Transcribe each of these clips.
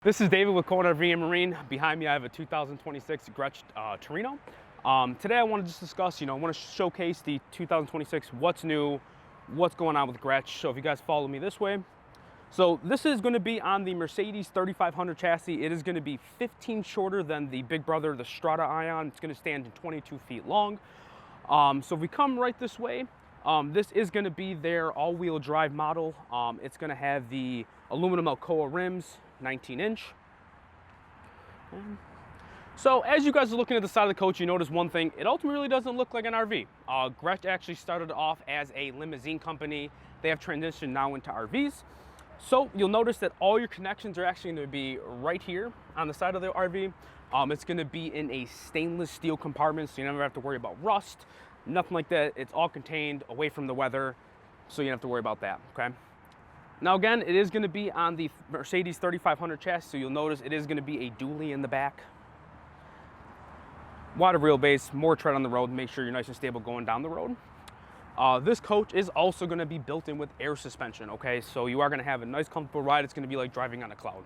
This is David with Colton RV and Marine. Behind me, I have a 2026 Grech Terreno. Today, I want to just discuss, I want to showcase the 2026, what's new, what's going on with Grech. So if you guys follow me this way. So this is going to be on the Mercedes 3500 chassis. It is going to be 15 shorter than the big brother, the Tonawanda. It's going to stand 22 feet long. So if we come right this way, this is going to be their all-wheel drive model. It's going to have the aluminum Alcoa rims, 19-inch. So as you guys are looking at the side of the coach, you notice one thing. It ultimately really doesn't look like an RV. Grech actually started off as a limousine company. They have transitioned now into RVs. So you'll notice that all your connections are actually going to be right here on the side of the RV. It's going to be in a stainless steel compartment, so you never have to worry about rust, nothing like that. It's all contained away from the weather, so you don't have to worry about that, okay? Now again, it is going to be on the Mercedes 3500 chassis, so you'll notice it is going to be a dually in the back. Wider wheelbase, more tread on the road, make sure you're nice and stable going down the road. This coach is also going to be built in with air suspension, okay? So you are going to have a nice comfortable ride. It's going to be like driving on a cloud.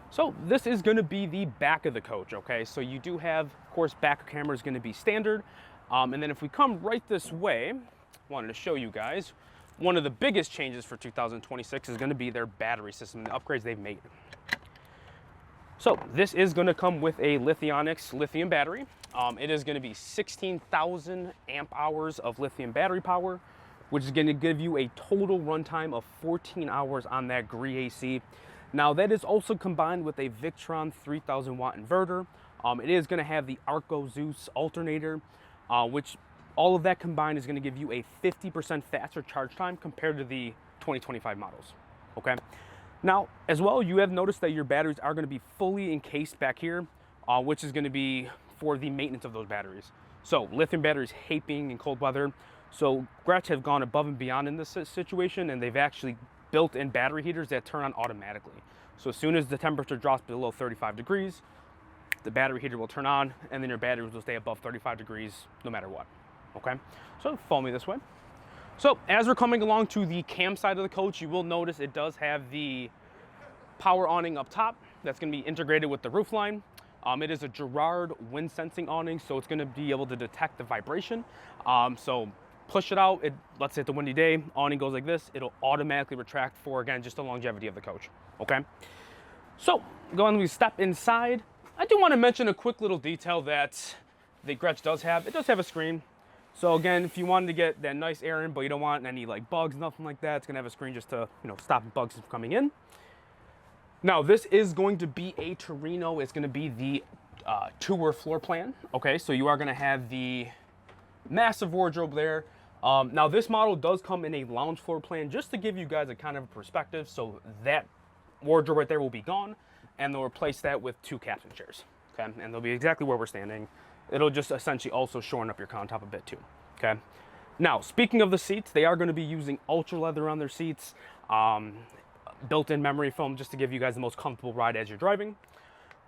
So this is going to be the back of the coach, okay? So you do have, of course, back camera is going to be standard. And then if we come right this way, wanted to show you guys, one of the biggest changes for 2026 is going to be their battery system, the upgrades they've made. So this is going to come with a lithium battery. It is going to be 16,000 amp hours of lithium battery power, which is going to give you a total runtime of 14 hours on that Grech AC. Now that is also combined with a Victron 3000 watt inverter. It is going to have the Arco Zeus alternator, which all of that combined is going to give you a 50% faster charge time compared to the 2025 models, okay? Now, as well, you have noticed that your batteries are going to be fully encased back here, which is going to be for the maintenance of those batteries. So lithium batteries hate being in cold weather. So Grech have gone above and beyond in this situation, and they've actually built in battery heaters that turn on automatically. So as soon as the temperature drops below 35 degrees, the battery heater will turn on, and then your batteries will stay above 35 degrees no matter what, okay? So follow me this way. So as we're coming along to the cam side of the coach, you will notice it does have the power awning up top. That's going to be integrated with the roof line. It is a Girard wind sensing awning, so it's going to be able to detect the vibration. So push it out, let's say it's a windy day, awning goes like this, it'll automatically retract for, again, just the longevity of the coach, okay? So going to step inside, I do want to mention a quick little detail that the Grech does have. It does have a screen. So again, if you wanted to get that nice air in, but you don't want any like bugs, nothing like that, it's gonna have a screen just to, stop bugs from coming in. Now, this is going to be a Terreno. It's gonna be the tour floor plan. Okay, so you are gonna have the massive wardrobe there. Now, this model does come in a lounge floor plan, just to give you guys a kind of a perspective. So that wardrobe right there will be gone, and they'll replace that with two captain chairs. Okay, and they'll be exactly where we're standing. It'll just essentially also shorten up your countertop a bit too, okay? Now, speaking of the seats, they are going to be using ultra leather on their seats, built-in memory foam, just to give you guys the most comfortable ride as you're driving.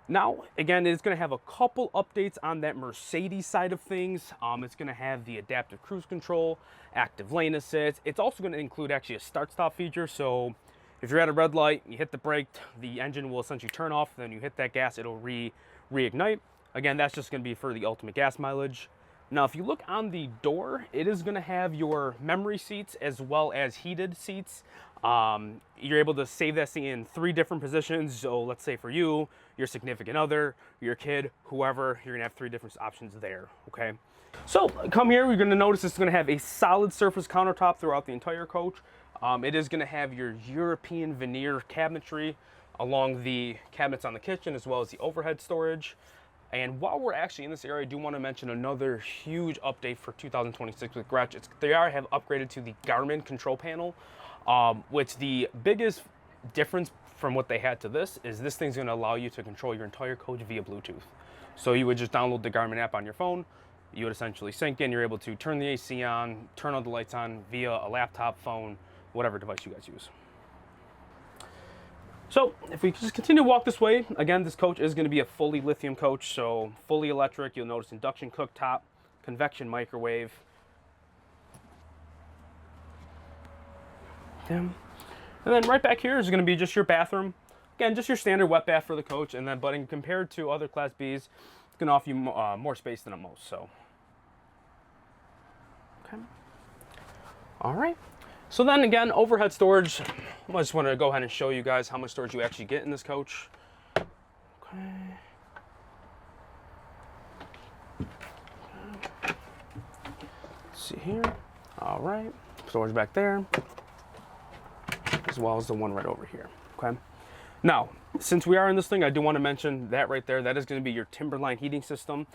Now, again, it's going to have a couple updates on that Mercedes side of things. It's going to have the adaptive cruise control, active lane assist. It's also going to include actually a start-stop feature, so if you're at a red light, you hit the brake, the engine will essentially turn off, then you hit that gas, it'll reignite. Again, that's just going to be for the ultimate gas mileage. Now, if you look on the door, it is going to have your memory seats as well as heated seats. You're able to save that seat in 3 different positions. So let's say for you, your significant other, your kid, whoever, you're going to have 3 different options there, okay? So come here, you're going to notice it's going to have a solid surface countertop throughout the entire coach. It is going to have your European veneer cabinetry along the cabinets on the kitchen as well as the overhead storage. And while we're actually in this area, I do want to mention another huge update for 2026 with Grech. They have upgraded to the Garmin control panel, which the biggest difference from what they had to this is this thing's going to allow you to control your entire coach via Bluetooth. So you would just download the Garmin app on your phone. You would essentially sync in. You're able to turn the AC on, turn all the lights on via a laptop, phone, whatever device you guys use. So if we just continue to walk this way, again, this coach is going to be a fully lithium coach, so fully electric. You'll notice induction cooktop, convection microwave. And then right back here is going to be just your bathroom. Again, just your standard wet bath for the coach, and then, but in compared to other Class Bs, it's gonna offer you more space than at most. So, okay. All right. So then again, overhead storage. I just want to go ahead and show you guys how much storage you actually get in this coach. Okay. Let's see here. All right. Storage back there, as well as the one right over here. Okay. Now, since we are in this thing, I do want to mention that right there. That is going to be your Timberline heating system.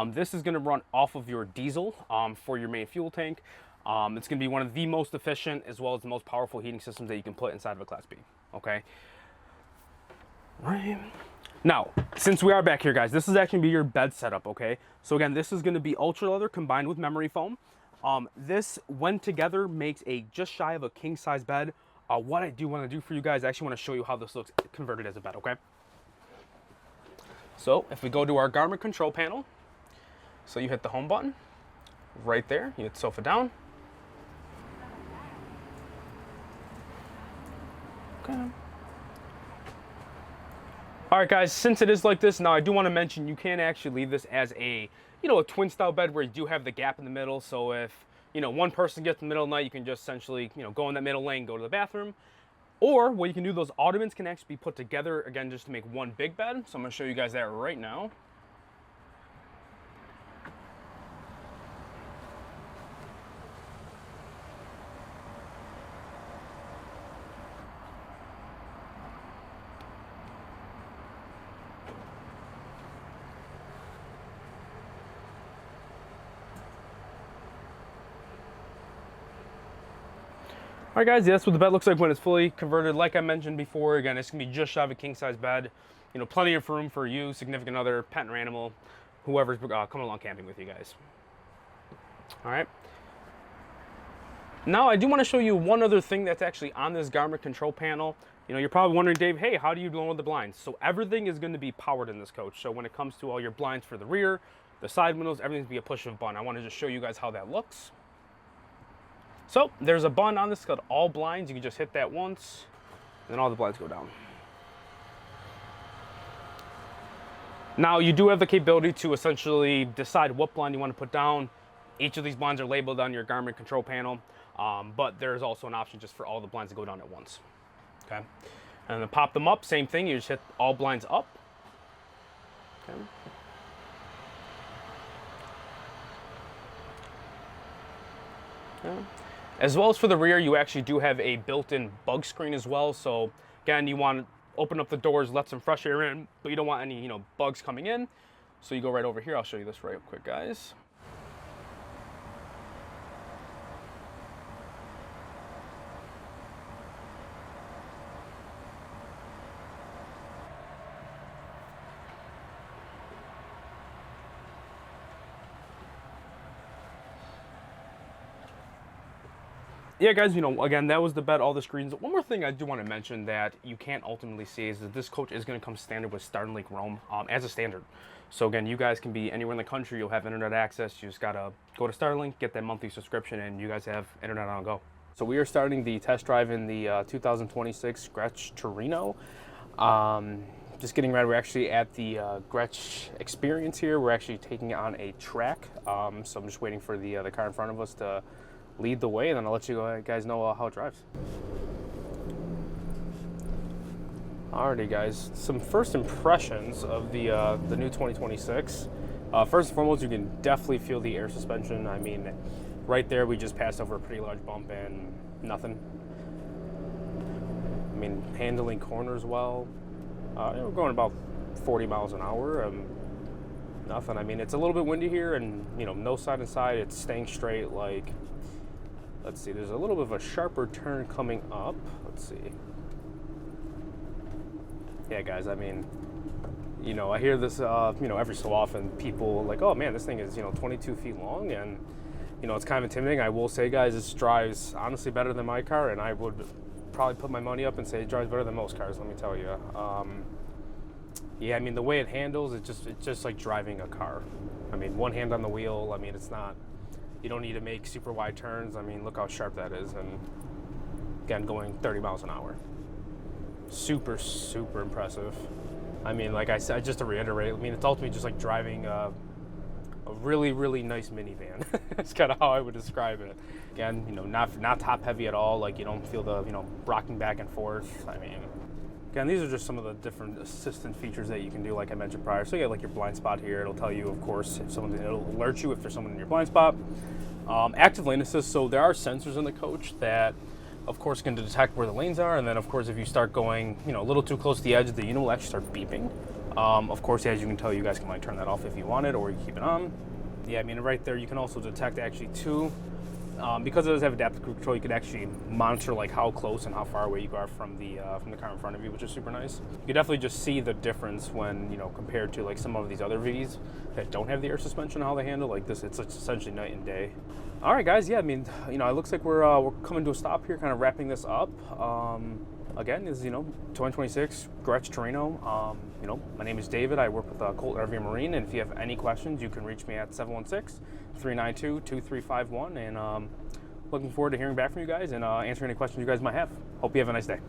This is going to run off of your diesel for your main fuel tank. It's going to be one of the most efficient as well as the most powerful heating systems that you can put inside of a Class B. Okay. Right. Now, since we are back here, guys, this is actually going to be your bed setup. Okay. So again, this is going to be ultra leather combined with memory foam. This, when together, makes a just shy of a king size bed. What I do want to do for you guys, I actually want to show you how this looks converted as a bed, okay? So if we go to our Garmin control panel, so you hit the home button right there, you hit sofa down. Okay. All right, guys, since it is like this, now I do want to mention you can actually leave this as a, a twin style bed where you do have the gap in the middle. So if, one person gets in the middle of the night, you can just essentially, go in that middle lane, go to the bathroom. Or what you can do, those ottomans can actually be put together, again, just to make one big bed. So I'm going to show you guys that right now. All right, guys, that's what the bed looks like when it's fully converted. Like I mentioned before, again, it's gonna be just shy of a king size bed. Plenty of room for you, significant other, pet or animal, whoever's coming along camping with you guys. All right. Now I do want to show you one other thing that's actually on this Garmin control panel. You're probably wondering, Dave, hey, how do you lower the blinds? So everything is going to be powered in this coach. So when it comes to all your blinds for the rear, the side windows, everything's gonna be a push of a button. I want to just show you guys how that looks. So there's a button on this called all blinds. You can just hit that once, and then all the blinds go down. Now you do have the capability to essentially decide what blind you want to put down. Each of these blinds are labeled on your Garmin control panel, but there's also an option just for all the blinds to go down at once. Okay, and then pop them up, same thing. You just hit all blinds up. Okay. Okay. As well as for the rear, you actually do have a built-in bug screen as well. So again, you want to open up the doors, let some fresh air in, but you don't want any, bugs coming in. So you go right over here. I'll show you this right quick, guys. Yeah, guys, again, that was the bed, all the screens. One more thing I do want to mention that you can't ultimately see is that this coach is going to come standard with Starlink Roam as a standard. So again, you guys can be anywhere in the country. You'll have internet access. You just got to go to Starlink, get that monthly subscription, and you guys have internet on go. So we are starting the test drive in the 2026 Grech Terreno. Just getting ready. We're actually at the Grech experience here. We're actually taking it on a track. So I'm just waiting for the car in front of us to lead the way, and then I'll let you guys know how it drives. Alrighty, guys, some first impressions of the new 2026. First and foremost, you can definitely feel the air suspension. I mean, right there, we just passed over a pretty large bump and nothing. I mean, handling corners well. We're going about 40 miles an hour. Nothing. I mean, it's a little bit windy here, and no side to side. It's staying straight. Like, let's see, there's a little bit of a sharper turn coming up. Let's see. Yeah, guys, I mean, I hear this, every so often, people like, oh man, this thing is, 22 feet long, and, it's kind of intimidating. I will say, guys, this drives honestly better than my car, and I would probably put my money up and say it drives better than most cars, let me tell you. Yeah, I mean, the way it handles, it's just like driving a car. I mean, one hand on the wheel, I mean, it's not, you don't need to make super wide turns. I mean, look how sharp that is. And again, going 30 miles an hour. super, super impressive. I mean, like I said, just to reiterate, I mean, it's ultimately just like driving a really, really nice minivan. It's kind of how I would describe it. Again, you know, not top heavy at all. Like, you don't feel the, you know, rocking back and forth. I mean, again, these are just some of the different assistant features that you can do, like I mentioned prior. So you have like your blind spot here. It'll tell you, of course, if someone, it'll alert you if there's someone in your blind spot. Active lane assist. So there are sensors in the coach that, of course, can detect where the lanes are. And then, of course, if you start going, you know, a little too close to the edge, the unit will actually start beeping. Of course, as you can tell, you guys can like turn that off if you want it, or you keep it on. Yeah, I mean, right there, you can also detect actually too. Because it does have adaptive cruise control, you can actually monitor like how close and how far away you are from the car in front of you, which is super nice. You can definitely just see the difference when, you know, compared to like some of these other Vs that don't have the air suspension, how they handle like this. It's essentially night and day. All right, guys. Yeah, I mean, you know, it looks like we're coming to a stop here, kind of wrapping this up. Again, this is, you know, 2026 Grech Terreno. You know, my name is David. I work with Colton RV Marine, and if you have any questions, you can reach me at 716-392-2351. And looking forward to hearing back from you guys and answering any questions you guys might have. Hope you have a nice day.